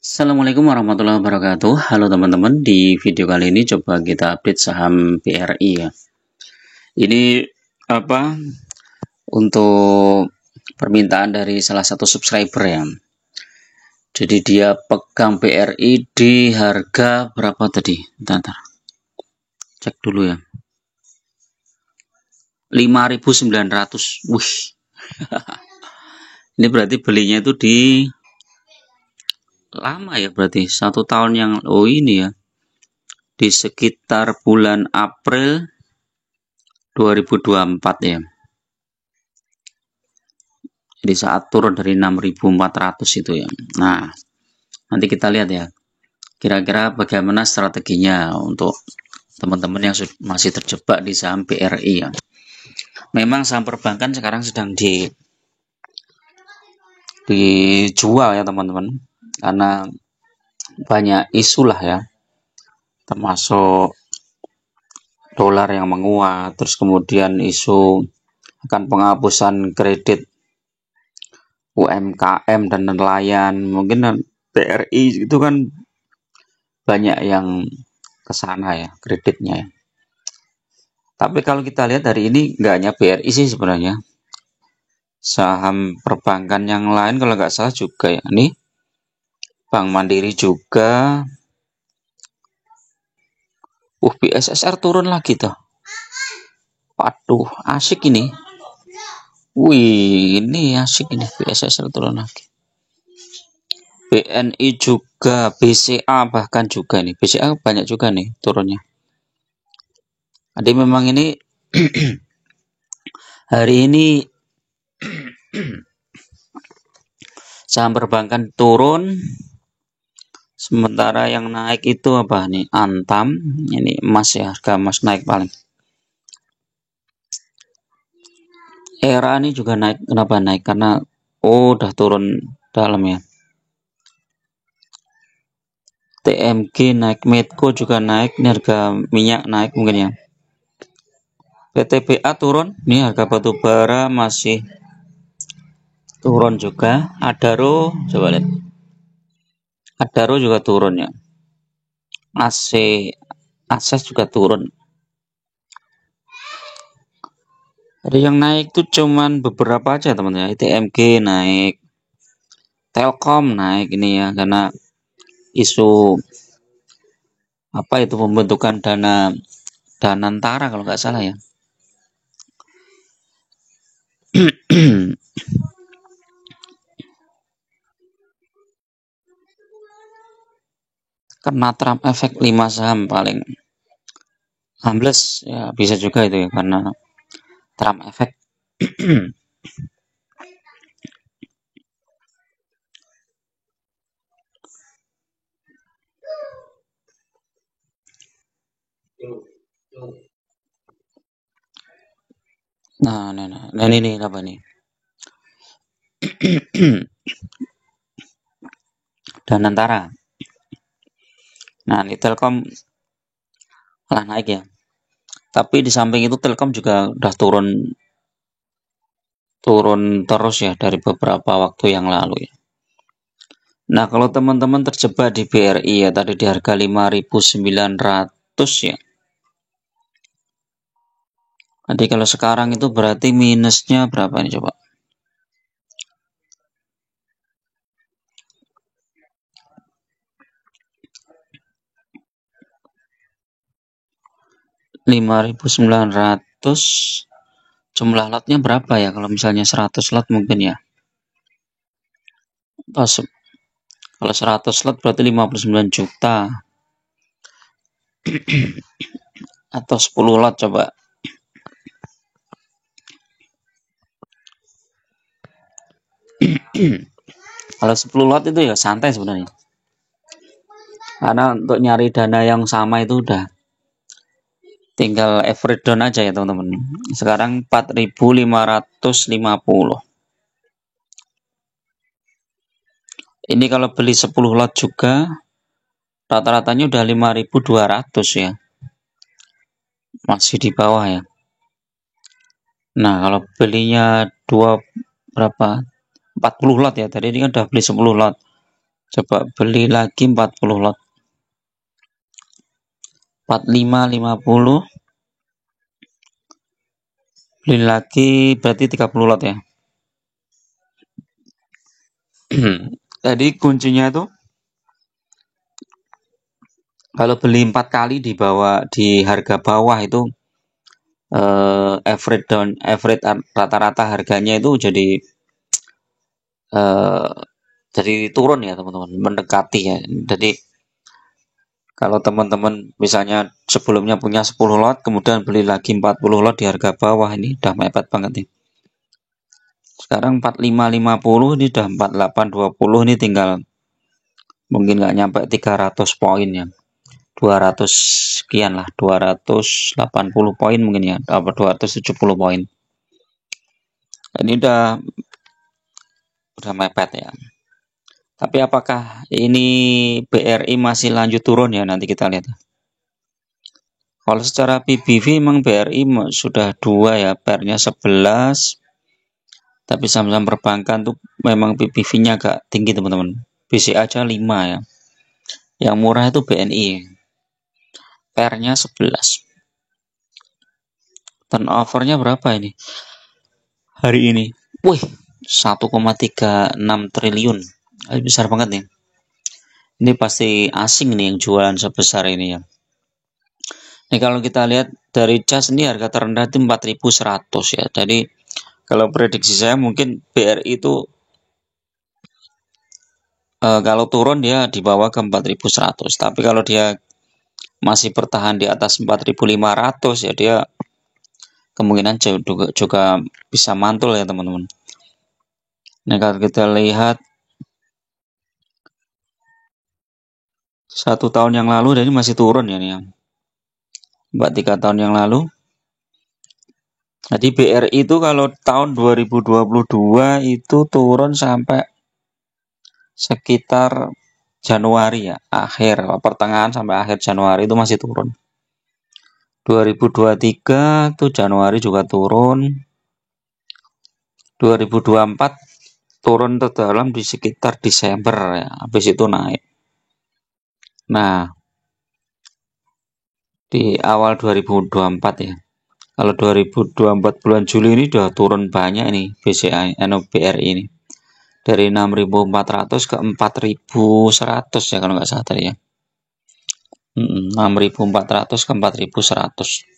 Assalamualaikum warahmatullahi wabarakatuh. Halo teman-teman, di video kali ini coba kita update saham BRI ya. Ini apa? Untuk permintaan dari salah satu subscriber ya. Jadi dia pegang BRI di harga berapa tadi? Bentar. Cek dulu ya. 5.900. Wih. Ini berarti belinya itu di lama ya, berarti 1 tahun yang ini ya. Di sekitar bulan April 2024 ya. Jadi saat turun dari 6.400 itu ya. Nah, nanti kita lihat ya. Kira-kira bagaimana strateginya untuk teman-teman yang masih terjebak di saham BRI ya. Memang saham perbankan sekarang sedang dijual ya teman-teman. Karena banyak isu lah ya. Termasuk dolar yang menguat, terus kemudian isu akan penghapusan kredit UMKM dan nelayan. Mungkin BRI itu kan banyak yang ke sana ya kreditnya ya. Tapi kalau kita lihat hari ini nggak hanya BRI sih sebenarnya, saham perbankan yang lain kalau nggak salah juga ya. Nih Bank Mandiri juga. BSSR turun lagi tuh. Waduh, asik ini. Wih, ini asik ini, BSSR turun lagi. BNI juga, BCA bahkan juga nih. BCA banyak juga nih turunnya. Jadi memang ini hari ini saham perbankan turun, sementara yang naik itu apa nih? Antam, ini emas ya, harga emas naik paling. Era ini juga naik, kenapa naik? Karena udah turun dalam ya. TMG naik, Medco juga naik, ini harga minyak naik mungkin ya. PTBA turun, ini harga batu bara masih turun juga. Adaro, coba lihat. Adaro juga turun ya. Akses juga turun. Ada yang naik tuh cuman beberapa aja teman-teman. TMG naik, Telkom naik ini ya, karena isu apa itu pembentukan dana Danantara kalau nggak salah ya. Karena Trump efek 5 saham paling ambles ya, bisa juga itu ya karena Trump efek. Nah, ini apa nih? Danantara. Nah, ini Telkom malah naik ya. Tapi di samping itu Telkom juga udah turun terus ya dari beberapa waktu yang lalu ya. Nah, kalau teman-teman terjebak di BRI ya tadi di harga 5.900 ya. Jadi kalau sekarang itu berarti minusnya berapa nih coba? $5.900. Jumlah lotnya berapa ya? Kalau misalnya 100 lot mungkin ya. Kalau 100 lot berarti 59 juta. Atau 10 lot coba. Kalau 10 lot itu ya santai sebenarnya. Karena untuk nyari dana yang sama itu udah tinggal average down aja ya teman-teman. Sekarang 4.550. Ini kalau beli 10 lot juga rata-ratanya udah 5.200 ya. Masih di bawah ya. Nah, kalau belinya berapa? 40 lot ya. Tadi ini kan udah beli 10 lot. Coba beli lagi 40 lot. 45 50, beli lagi berarti 30 lot ya. Jadi kuncinya itu kalau beli 4 kali di bawah, di harga bawah itu average rata-rata harganya itu eh, jadi turun ya teman-teman, mendekati ya. Jadi kalau teman-teman misalnya sebelumnya punya 10 lot, kemudian beli lagi 40 lot di harga bawah, ini udah mepet banget nih. Sekarang 45 50, ini udah 48 20, ini tinggal mungkin nggak nyampe 300 poin ya. 200 sekian lah, 280 poin mungkin ya, apa 270 poin. Ini udah mepet ya. Tapi apakah ini BRI masih lanjut turun ya, nanti kita lihat. Kalau secara PBV memang BRI sudah 2 ya, PR-nya 11. Tapi saham-saham perbankan tuh memang PBV-nya agak tinggi teman-teman. BCA aja 5 ya. Yang murah itu BNI. PR-nya 11. Turnover-nya berapa ini? Hari ini. Wih, 1,36 triliun. Besar banget nih. Ini pasti asing nih yang jualan sebesar ini ya. Ini kalau kita lihat dari cas ini harga terendah itu 4.100 ya. Jadi kalau prediksi saya mungkin BRI itu kalau turun dia di bawah ke 4.100. Tapi kalau dia masih bertahan di atas 4.500 ya, dia kemungkinan juga bisa mantul ya teman-teman. Nah kalau kita lihat 1 tahun yang lalu, dan ini masih turun ya nih ya. 3 tahun yang lalu. Jadi BRI itu kalau tahun 2022 itu turun sampai sekitar Januari ya, pertengahan sampai akhir Januari itu masih turun. 2023 tuh Januari juga turun. 2024 turun terdalam di sekitar Desember ya, habis itu naik. Nah, di awal 2024 ya. Kalau 2024 bulan Juli ini udah turun banyak nih BCI, BRI ini. Dari 6.400 ke 4.100 ya kalau nggak salah tadi ya. 6.400 ke 4.100.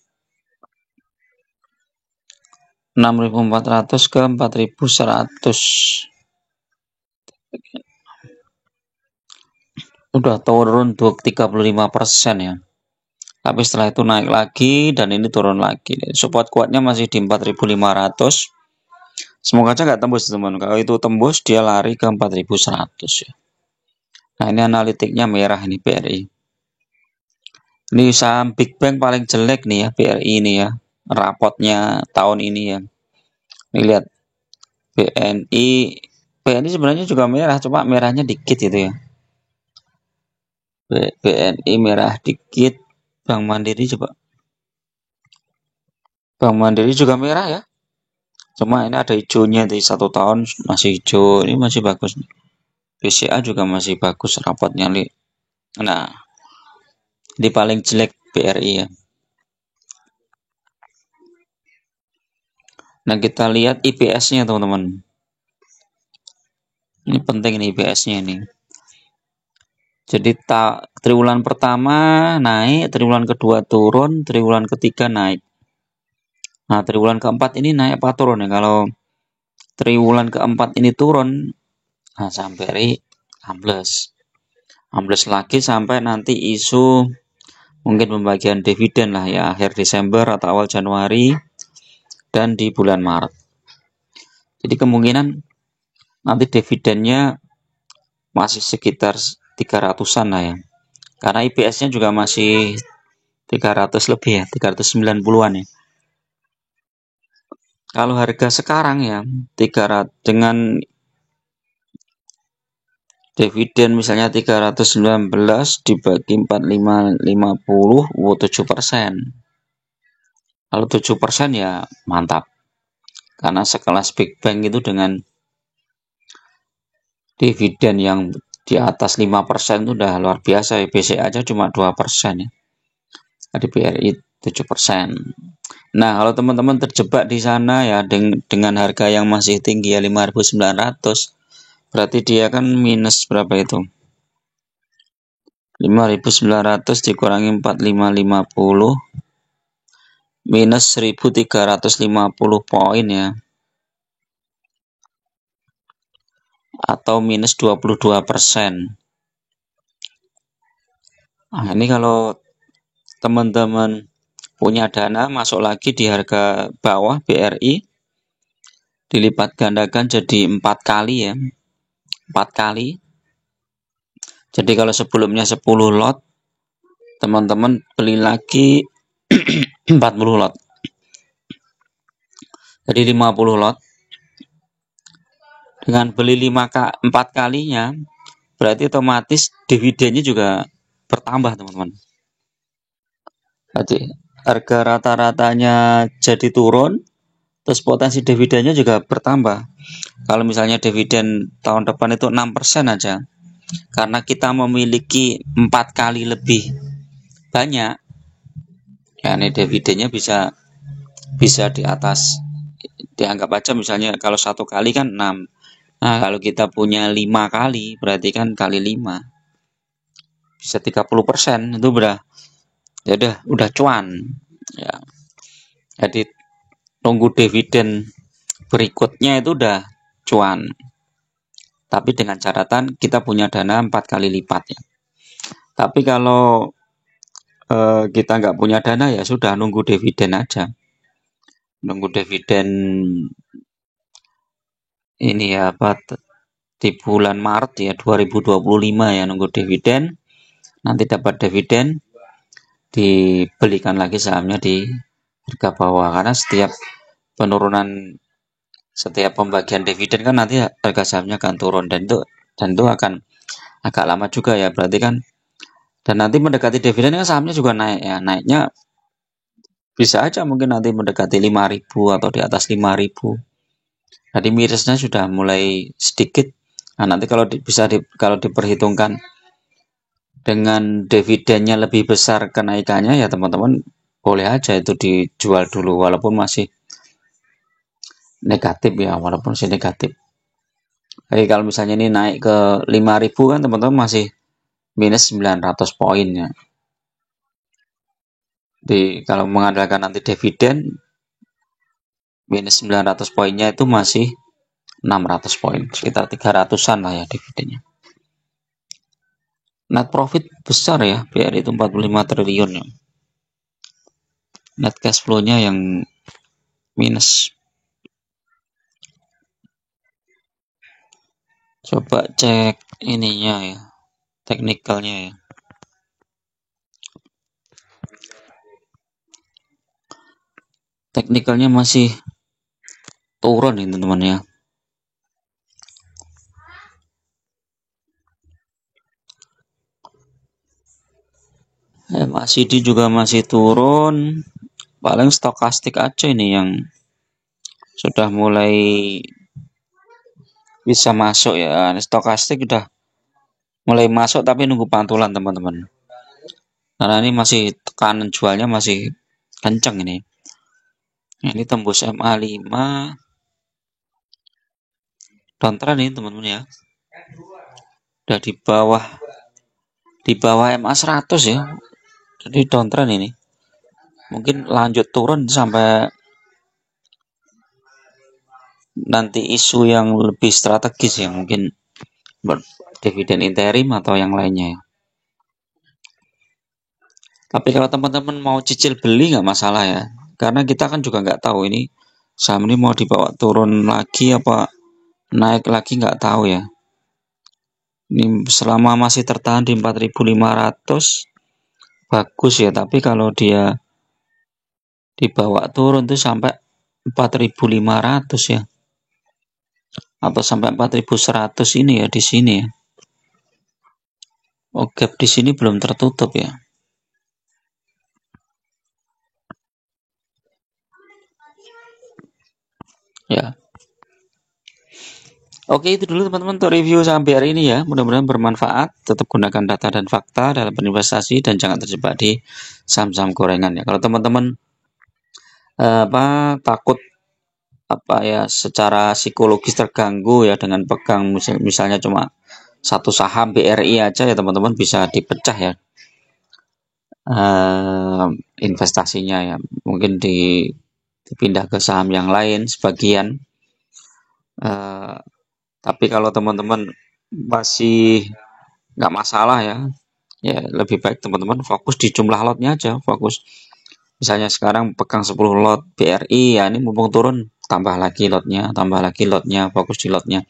6.400 ke 4.100. Udah turun 35% ya. Tapi setelah itu naik lagi dan ini turun lagi. Support kuatnya masih di 4.500. Semoga aja nggak tembus teman. Kalau itu tembus dia lari ke 4.100 ya. Nah ini analitiknya merah ini BRI. Ini saham Big Bang paling jelek nih ya BRI ini ya. Rapotnya tahun ini ya. Ini lihat BNI. BNI sebenarnya juga merah, cuma merahnya dikit itu ya. BNI merah dikit. Bank Mandiri coba. Bank Mandiri juga merah ya. Cuma ini ada hijaunya di 1 tahun masih hijau. Ini masih bagus. BCA juga masih bagus rapotnya li. Nah, ini paling jelek BRI ya. Nah kita lihat IPS-nya teman-teman. Ini penting nih IPS-nya ini. Jadi triwulan pertama naik, triwulan kedua turun, triwulan ketiga naik. Nah triwulan keempat ini naik apa turun ya? Kalau triwulan keempat ini turun, nah sampai ambles. Ambles lagi sampai nanti isu mungkin pembagian dividen lah ya, akhir Desember atau awal Januari dan di bulan Maret. Jadi kemungkinan nanti dividennya masih sekitar 300-an lah ya. Karena IPS-nya juga masih 300 lebih ya, 390-an ya. Kalau harga sekarang ya 300 dengan dividen misalnya 319 dibagi 4550, 7%. Kalau 7% ya mantap. Karena sekelas Big Bang itu dengan dividen yang di atas 5% itu udah luar biasa ya. BCA aja cuma 2% ya. Di BRI 7%. Nah, kalau teman-teman terjebak di sana ya dengan harga yang masih tinggi ya 5.900, berarti dia kan minus berapa itu? 5.900 dikurangi 4550 minus 1.350 poin ya. Atau minus 22%. Nah, ini kalau teman-teman punya dana masuk lagi di harga bawah BRI, dilipat gandakan jadi 4 kali ya. 4 kali. Jadi kalau sebelumnya 10 lot, teman-teman beli lagi 40 lot. Jadi 50 lot. Dengan beli 4 kalinya, berarti otomatis dividennya juga bertambah, teman-teman. Jadi harga rata-ratanya jadi turun, terus potensi dividennya juga bertambah. Kalau misalnya dividen tahun depan itu 6% aja, karena kita memiliki 4 kali lebih banyak, ya ini dividennya bisa di atas, dianggap aja misalnya kalau 1 kali kan 6. Nah, kalau kita punya 5 kali, berarti kan kali 5 bisa 30%, itu ya udah cuan. Ya. Jadi tunggu dividen berikutnya itu udah cuan. Tapi dengan catatan kita punya dana 4 kali lipat ya. Tapi kalau kita nggak punya dana ya sudah nunggu dividen aja. Nunggu dividen ini ya apa di bulan Maret ya 2025 ya, nunggu dividen. Nanti dapat dividen, dibelikan lagi sahamnya di harga bawah, karena setiap pembagian dividen kan nanti harga sahamnya akan turun, dan itu akan agak lama juga ya, berarti kan. Dan nanti mendekati dividen kan sahamnya juga naik ya, naiknya bisa aja mungkin nanti mendekati 5.000 atau di atas 5.000. Jadi mirisnya sudah mulai sedikit. Nah, nanti kalau diperhitungkan dengan dividennya lebih besar kenaikannya ya teman-teman boleh aja itu dijual dulu walaupun masih negatif ya, walaupun masih negatif. Jadi kalau misalnya ini naik ke 5.000 kan teman-teman masih minus 900 poin ya. Kalau mengandalkan nanti dividen, minus 900 poinnya itu masih 600 poin, sekitar 300-an lah ya dividennya. Net profit besar ya, BRI itu 45 triliun ya. Net cash flow-nya yang minus. Coba cek ininya ya, teknikalnya ya. Teknikalnya masih turun ini teman-teman ya. MACD juga masih turun. Paling stokastik aja ini yang sudah mulai bisa masuk ya. Stokastik udah mulai masuk tapi nunggu pantulan teman-teman. Karena ini masih tekanan jualnya masih kenceng ini. Ini tembus MA5. Downtrend ini teman-teman ya. Udah di bawah MA100 ya. Jadi downtrend ini. Mungkin lanjut turun sampai nanti isu yang lebih strategis ya, mungkin dividen interim atau yang lainnya ya. Tapi kalau teman-teman mau cicil beli nggak masalah ya, karena kita kan juga nggak tahu ini saham ini mau dibawa turun lagi apa naik lagi, nggak tahu ya. Ini selama masih tertahan di 4.500 bagus ya, tapi kalau dia dibawa turun tuh sampai 4.500 ya, atau sampai 4.100 ini ya di sini ya. Oh, gap di sini belum tertutup ya. Ya. Oke, itu dulu teman-teman untuk review saham BRI ini ya. Mudah-mudahan bermanfaat. Tetap gunakan data dan fakta dalam berinvestasi dan jangan terjebak di saham-saham gorengan ya. Kalau teman-teman takut secara psikologis terganggu ya dengan pegang misalnya cuma satu saham BRI aja ya, teman-teman bisa dipecah ya investasinya ya. Mungkin dipindah ke saham yang lain sebagian. Tapi kalau teman-teman masih nggak masalah ya, ya lebih baik teman-teman fokus di jumlah lotnya aja. Fokus misalnya sekarang pegang 10 lot BRI ya, ini mumpung turun tambah lagi lotnya, tambah lagi lotnya, fokus di lotnya.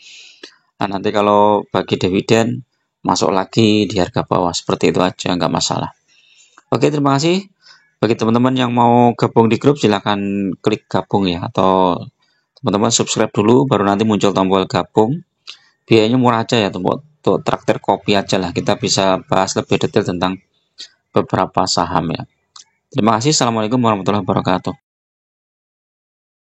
Nah, nanti kalau bagi dividen masuk lagi di harga bawah, seperti itu aja, nggak masalah. Oke, terima kasih. Bagi teman-teman yang mau gabung di grup silahkan klik gabung ya, atau teman-teman subscribe dulu baru nanti muncul tombol gabung. Biayanya murah aja ya, untuk traktir kopi aja lah, kita bisa bahas lebih detail tentang beberapa saham ya. Terima kasih. Assalamualaikum warahmatullahi wabarakatuh.